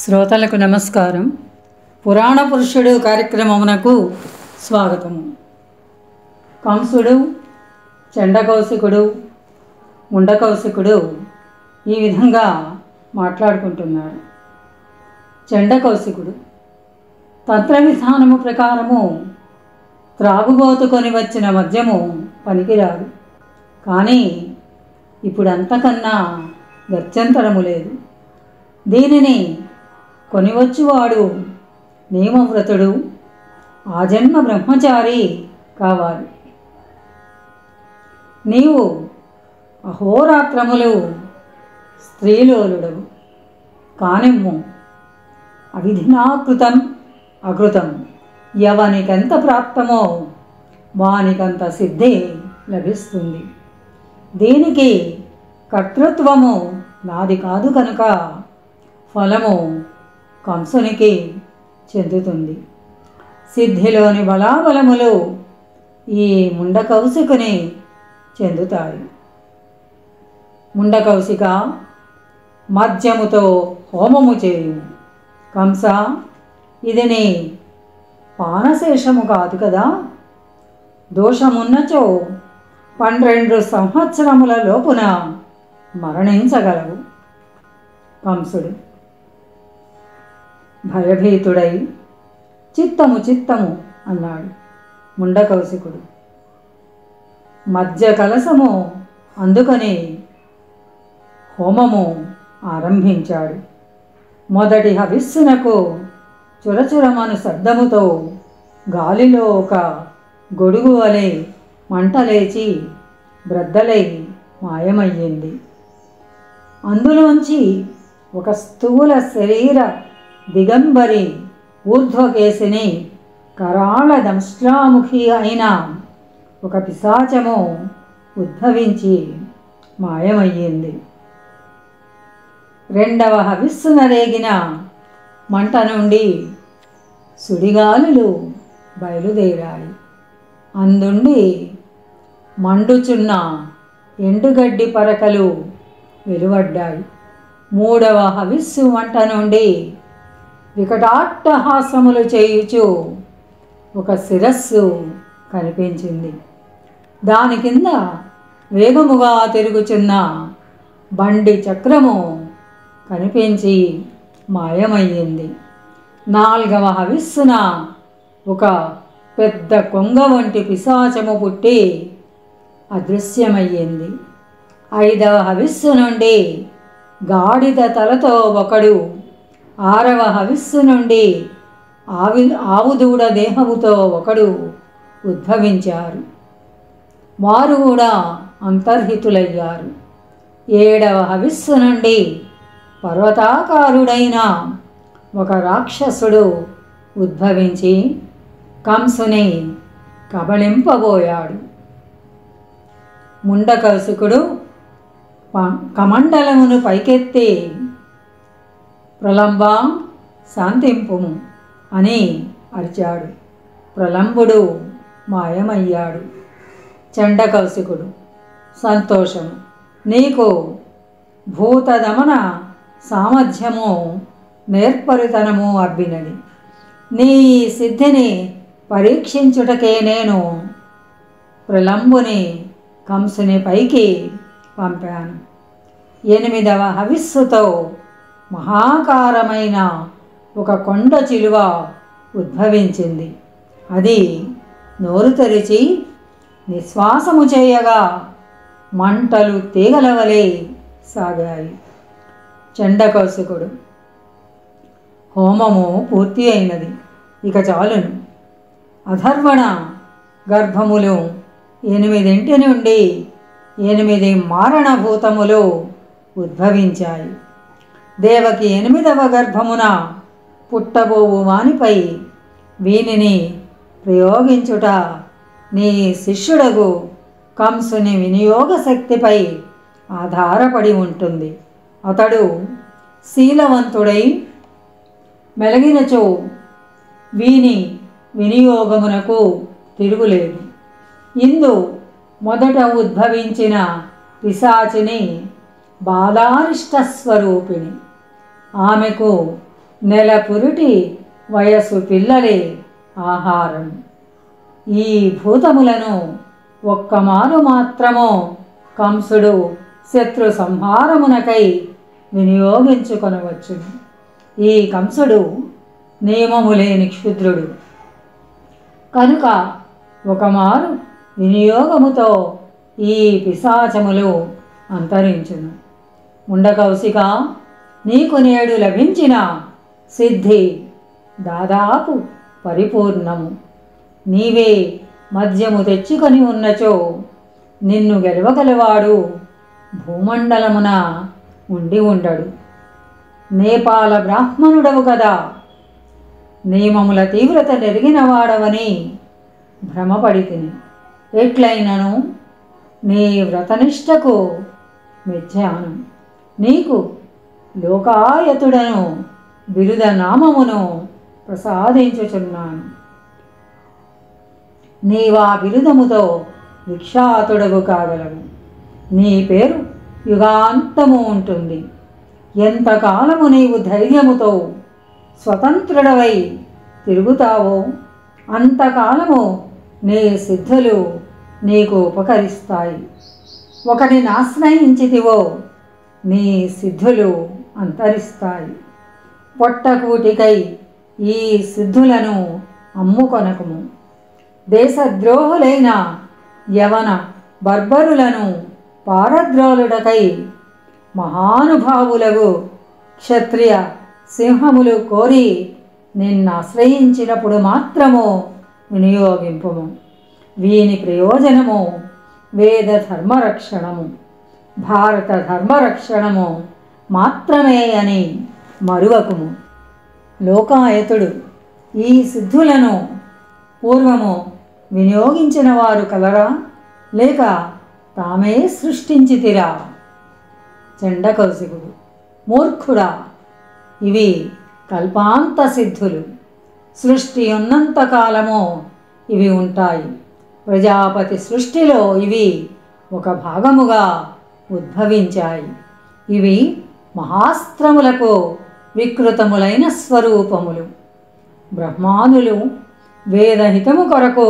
శ్రోతలకు నమస్కారం. పురాణ పురుషుడు కార్యక్రమమునకు స్వాగతము. కంసుడు, చండకౌశికుడు, ముండకౌశికుడు ఈ విధంగా మాట్లాడుకుంటున్నారు. చండకౌశికుడు తంత్ర విధానము ప్రకారము త్రాగుబోతుకొని వచ్చిన మద్యము పనికిరాదు, కానీ ఇప్పుడు అంతకన్నా గత్యంతరము లేదు. దీనిని కొనివచ్చువాడు నియమవ్రతుడు, ఆజన్మ బ్రహ్మచారి కావాలి. నీవు అహోరాత్రములు స్త్రీలోలుడవు కానిమ్ము. అవిధినాకృతం అకృతం ఎవనికెంత ప్రాప్తమో వానికంత సిద్ధి లభిస్తుంది. దీనికి కర్తృత్వము నాది కాదు కనుక ఫలము కంసునికి చెందుతుంది. సిద్ధిలోని బలాబలములు ఈ ముండకౌశికుని చెందుతాయి. ముండకౌశిక, మద్యముతో హోమము చేయు. కంస, ఇది నీ పానశేషము కాదు కదా. దోషమున్నచో 12 సంవత్సరముల లోపున మరణించగలవు. కంసుడు భయభీతుడై చిత్తము చిత్తము అన్నాడు. ముండకౌశికుడు మధ్య కలసము అందుకొని హోమము ఆరంభించాడు. మొదటి హవిస్సునకు చురచురమను శబ్దముతో గాలిలో ఒక గొడుగు వలె మంటలేచి బ్రద్దలై మాయమయ్యింది. అందులోంచి ఒక స్థూల శరీర దిగంబరి ఊర్ధ్వకేశిని కరాళ దంష్ట్రాముఖి అయిన ఒక పిశాచము ఉద్భవించి మాయమయ్యింది. రెండవ హవిస్సున రేగిన మంట నుండి సుడిగాలులు బయలుదేరాయి. అందుండి మండుచున్న ఎండుగడ్డి పరకలు వెలువడ్డాయి. మూడవ హవిస్సు మంట నుండి వికటాట్టహాసములు చేయుచు ఒక శిరస్సు కనిపించింది. దాని కింద వేగముగా తిరుగుచున్న బండి చక్రము కనిపించి మాయమయ్యింది. నాల్గవ హవిస్సున ఒక పెద్ద కొంగ వంటి పిశాచము పుట్టి అదృశ్యమయ్యింది. ఐదవ హవిస్సు నుండి గాడిద తలతో ఒకడు, ఆరవ హవిస్సు నుండి ఆవుదూడ దేహముతో ఒకడు ఉద్భవించారు. వారు కూడా అంతర్హితులయ్యారు. ఏడవ హవిస్సు నుండి పర్వతాకారుడైన ఒక రాక్షసుడు ఉద్భవించి కంసుని కబళింపబోయాడు. ముండకౌశికుడు కమండలమును పైకెత్తి ప్రలంబ శాంతింపుము అని అరిచాడు. ప్రలంబుడు మాయమయ్యాడు. చండకౌశికుడు సంతోషము, నీకు భూతదమన సామర్థ్యము నేర్పరితనము అబ్బినది. నీ సిద్ధిని పరీక్షించుటకే నేను ప్రలంబుని కంసుని పైకి పంపాను. 8వ హవిస్సుతో మహాకారమైన ఒక కొండ చిలువ ఉద్భవించింది. అది నోరు తెరిచి నిశ్వాసము చేయగా మంటలు తీగలవలే సాగాయి. చండకౌశికుడు హోమము పూర్తి అయినది, ఇక చాలును. అధర్వణ గర్భములు 8 నుండి 8 మారణభూతములు ఉద్భవించాయి. దేవకి 8వ గర్భమున పుట్టబోవు వానిపై వీనిని ప్రయోగించుట నీ శిష్యుడగు కంసుని వినియోగ శక్తిపై ఆధారపడి ఉంటుంది. అతడు శీలవంతుడై మెలగినచో వీని వినియోగమునకు తిరుగులేదు. ఇందు మొదట ఉద్భవించిన పిశాచిని బాలారిష్ట స్వరూపిణి. ఆమెకు నెల పురుటి వయసు పిల్లలే ఆహారం. ఈ భూతములను ఒక్కమారు మాత్రమో కంసుడు శత్రు సంహారమునకై వినియోగించుకొనవచ్చు. ఈ కంసుడు నియమములేని క్షుద్రుడు కనుక ఒకమారు వినియోగముతో ఈ పిశాచములు అంతరించును. ముండకౌశిక, నీకు నేడు లభించిన సిద్ధి దాదాపు పరిపూర్ణము. నీవే మద్యము తెచ్చుకొని ఉన్నచో నిన్ను గెలవగలవాడు భూమండలమున ఉండి ఉండడు. నేపాల బ్రాహ్మణుడవు కదా, నియమముల తీవ్రత నెరిగిన వాడవని భ్రమపడితిని. ఎట్లయినను నీ వ్రతనిష్టకు మెచ్చాను. నీకు లోకాయతుడను బిరుద నామమును ప్రసాదించుచున్నాను. నీవా బిరుదముతో విఖ్యాతుడవు కాగలవు. నీ పేరు యుగాంతము ఉంటుంది. ఎంతకాలము నీవు ధైర్యముతో స్వతంత్రుడవై తిరుగుతావో అంతకాలము నీ సిద్ధులు నీకు ఉపకరిస్తాయి. ఒకరిని ఆశ్రయించితివో నీ సిద్ధులు అంతరిస్తాయి. పొట్టకూటికై ఈ సిద్ధులను అమ్ముకొనకుము. దేశద్రోహులైన యవన బర్బరులను పారద్రోలుడకై మహానుభావులకు క్షత్రియ సింహములు కోరి నిన్నాశ్రయించినప్పుడు మాత్రము వినియోగింపుము. వీని ప్రయోజనము వేద ధర్మరక్షణము, భారత ధర్మరక్షణము మాత్రమే అని మరువకుము. లోకాయతుడు ఈ సిద్ధులను పూర్వము వినియోగించిన వారు కలరా, లేక తామే సృష్టించితిరా? చండకౌశికుడు, మూర్ఖుడా, ఇవి కల్పాంత సిద్ధులు. సృష్టి ఉన్నంతకాలము ఇవి ఉంటాయి. ప్రజాపతి సృష్టిలో ఇవి ఒక భాగముగా ఉద్భవించాయి. ఇవి మహాస్త్రములకు వికృతములైన స్వరూపములు. బ్రహ్మానులు వేదహితము కొరకు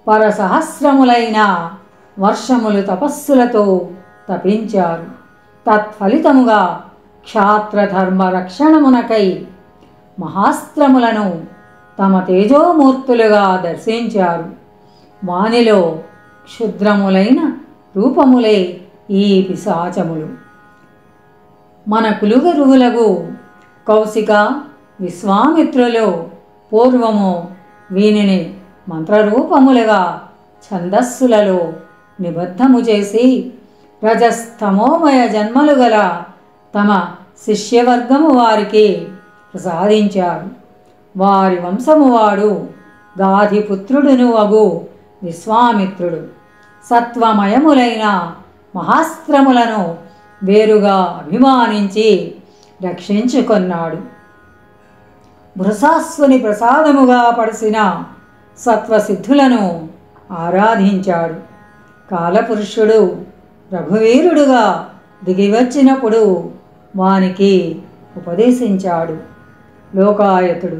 పరసహస్రములైన వర్షములు తపస్సులతో తపించారు. తత్ఫలితముగా క్షాత్రధర్మ రక్షణమునకై మహాస్త్రములను తమ తేజోమూర్తులుగా దర్శించారు. వానిలో క్షుద్రములైన రూపములే ఈ పిశాచములు. మన కులుగురువులకు కౌశిక, విశ్వామిత్రులు పూర్వము వీనిని మంత్రరూపములుగా ఛందస్సులలో నిబద్ధము చేసి రజస్తమోమయ జన్మలు గల తమ శిష్యవర్గము వారికి ప్రసాదించారు. వారి వంశము వాడు గాధిపుత్రుడును అగు విశ్వామిత్రుడు సత్వమయములైన మహాస్త్రములను వేరుగా అభిమానించి రక్షించుకొన్నాడు. బృహసాస్సుని ప్రసాదముగా పడిసిన సత్వసిద్ధులను ఆరాధించాడు. కాలపురుషుడు రఘువీరుడుగా దిగివచ్చినప్పుడు వానికి ఉపదేశించాడు. లోకాయతుడు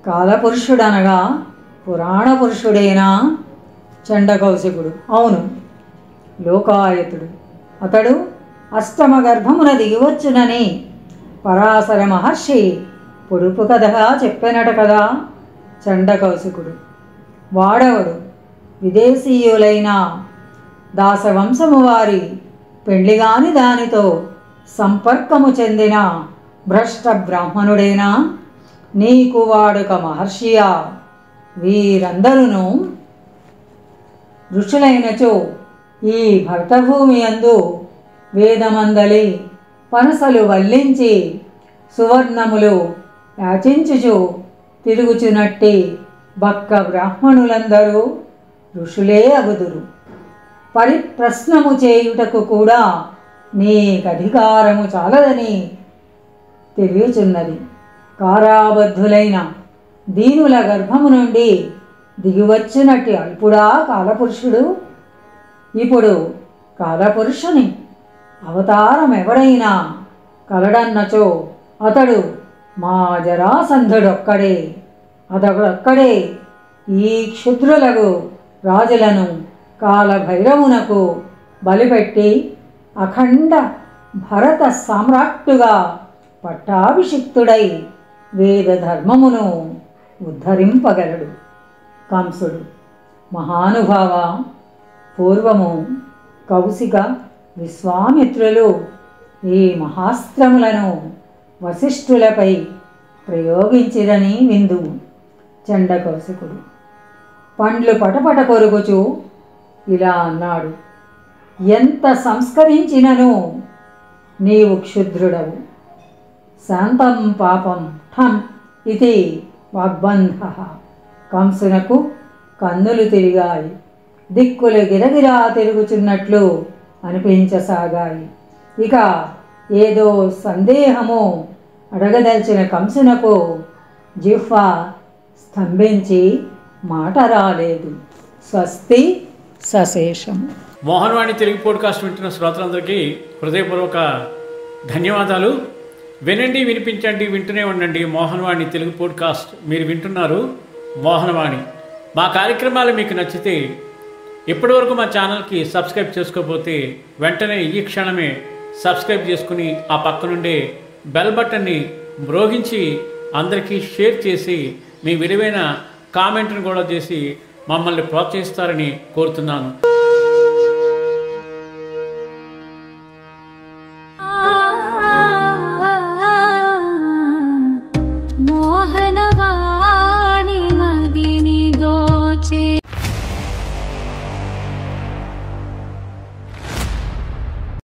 కాలపురుషుడనగా పురాణ పురుషుడేనా? చండకౌశికుడు, అవును. లోకాయతుడు, అతడు అష్టమ గర్భమున దిగివచ్చునని పరాశర మహర్షి పొడుపు కథగా చెప్పెనట కదా. చండకౌశికుడు, వాడవడు విదేశీయులైన దాసవంశము వారి పెండ్లిగాని దానితో సంపర్కము చెందిన భ్రష్ట బ్రాహ్మణుడేనా? నీకు వాడుక మహర్షియా? వీరందరూ ఋషులైనచో ఈ భరతభూమి యందు వేదమందలి పనసలు వల్లించి సువర్ణములు యాచించుచు తిరుగుచునట్టి బక్క బ్రాహ్మణులందరూ ఋషులే అగుదురు. పరిప్రశ్నము చేయుటకు కూడా నీకధికారము చాలదని తెలియచున్నది. కారాబద్ధులైన దీనుల గర్భము నుండి దిగివచ్చినట్టి అల్పుడా కాలపురుషుడు? ఇప్పుడు కాలపురుషుని అవతారం ఎవడైనా కలడన్నచో అతడు మా జరాసంధుడొక్కడే అదొక్కడే ఈ క్షుద్రులకు రాజులను కాలభైరవునకు బలిపెట్టి అఖండ భరత సామ్రాట్టుగా పట్టాభిషిక్తుడై వేద ధర్మమును ఉద్ధరింపగలడు. కంసుడు మహానుభావ, పూర్వము కౌశిక విశ్వామిత్రులు ఈ మహాస్త్రములను వశిష్ఠులపై ప్రయోగించిరని విందు. చండకౌశికుడు పండ్లు పటపట కొరుకుచూ ఇలా అన్నాడు: ఎంత సంస్కరించినను నీవు క్షుద్రుడవు. శాంతం పాపం ఠం ఇది వాగ్బంధ. కంసునకు కన్నులు తిరిగాయి, దిక్కులు గిరగిరా తిరుగుచున్నట్లు అనిపించసాగాయి. ఇక ఏదో సందేహము అడగదలిచిన కంసునకు జిహ్వ స్తంభించి మాట రాలేదు. స్వస్తి సశేషం. మోహనవాణి తెలుగు పోడ్కాస్ట్ వింటున్న శ్రోతలందరికీ హృదయపూర్వక ధన్యవాదాలు. వినండి, వినిపించండి, వింటూనే ఉండండి మోహనవాణి తెలుగు పోడ్కాస్ట్. మీరు వింటున్నారు మోహనవాణి. మా కార్యక్రమాలు మీకు నచ్చితే ఇప్పటివరకు మా ఛానల్కి సబ్స్క్రైబ్ చేసుకోకపోతే వెంటనే ఈ క్షణమే సబ్స్క్రైబ్ చేసుకుని ఆ పక్కనుండే బెల్ బటన్ని మ్రోగించి అందరికీ షేర్ చేసి మీ విలువైన కామెంట్ను కూడా చేసి మమ్మల్ని ప్రోత్సహిస్తారని కోరుతున్నాను.